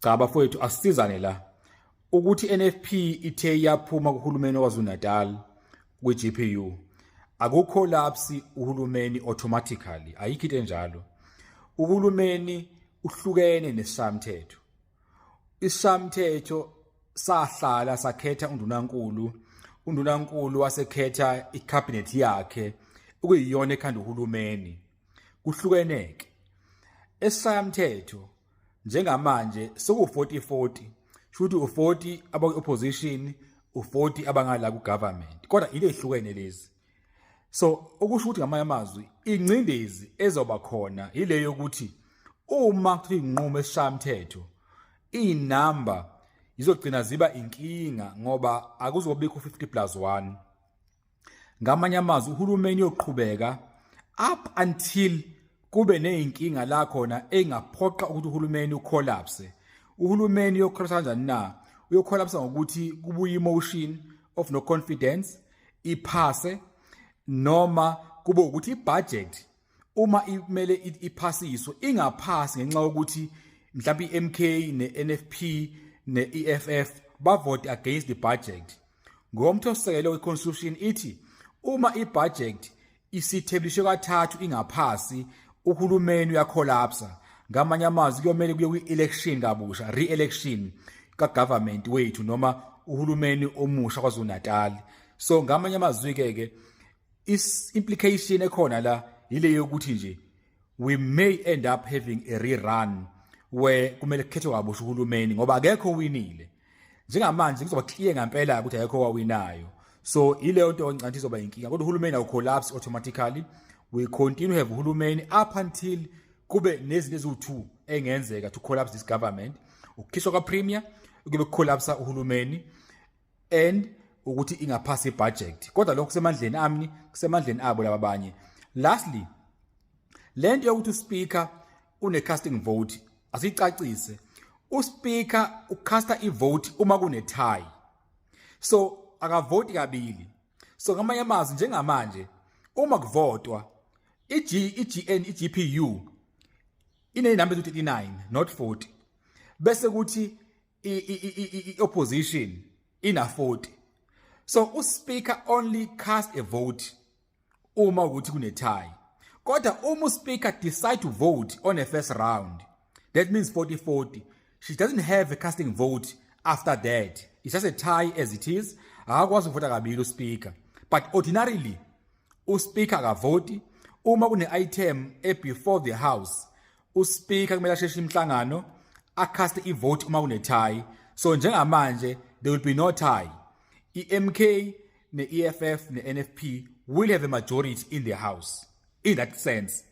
Cha bafowethu asisizane la ukuthi NFP ithe yaphuma kuhulumeni waZulu-Natal kwi-GPU akucollapse uhulumeni automatically ayikho into enjalo. Uhulumeni uhlukene nesishayamthetho. Isishayamthetho sahlala sakhetha undunankulu wasekhetha icabinet yakhe ukuyiyona ekhanda uhulumeni kuhlukeneke. Esishayamthetho njengamanje soku40-40 shuthi u40 abaku-opposition u40 abangala ku-government kodwa ile ehlukene lezi. So okusho ukuthi ngamanye amazwi ingcindezi ezoba khona ile yokuthi uma kuthiwa inqumo esishayamthetho inamba izogcina ziba inkinga ngoba akuzobikho 50+1. Ngamanye amazwi uhulumeni yoqhubeka up until kube neyinkinga la khona engaphoqa ukuthi uhulumeni ucollapse. Uhulumeni uyocollapse kanjani na? Uyocollapse ngokuthi kubuye emotion of no confidence iphase, noma kube ukuthi ibudget uma imele iphasiswe ingaphasi ngenxa yokuthi mhlawumbe iMK neNFP neEFF bavote against the budget. Ngomthethosisekelo weconstitution ithi uma ibudget isiteblishe kathathu ingaphasi uhulumeni uyacollapse. Ngamanye amazwi kuyomele kuye kwi-election kabusha, re-election ka-government wethu noma uhulumeni omusha kwaZulu-Natal. So ngamanye amazwi ke implication ekhona la ile yokuthi nje we may end up having a rerun where kumele kukhethwe kabusha uhulumeni ngoba akekho winile. Njengamanje kuzoba clear ngempela ukuthi akekho wawinayo. So ileyo nto encanti izoba inkinga kodwa uhulumeni awucollapse automatically. We continue have uhulumeni up until kube nezinto eziwu2 engenzeka to collapse this government. Ukukhishwa kwa-premier kube kucollapse uhulumeni and ukuthi ingaphasi ibudget. Kodwa lokho kusemandleni amni, kusemandleni abo laba abanye. Lastly, lento yokuthi uspeaker une-casting vote asicacise. Uspeaker ucasta ivote uma kune-tie. So akavoti kabili. So ngamanye amazwi njengamanje uma kuvotwa iGPU inenamba ezu-39 not 40 bese kuthi i-opposition ina-40. So uspeaker only cast a vote uma ukuthi kune-tie. Kodwa uma uspeaker decide to vote on a first round, that means 40-40. She doesn't have a casting vote after that. It's just a tie as it is. Akakwazi ukuvota kabili uspeaker. But ordinarily uspeaker akavoti uma kune-item before the house. Uspeaker kumele asheshe imhlangano acast ivote uma kune-tie. So njengamanje there will be no tie. iMK ne-EFF ne-NFP will have a majority in the house. In that sense,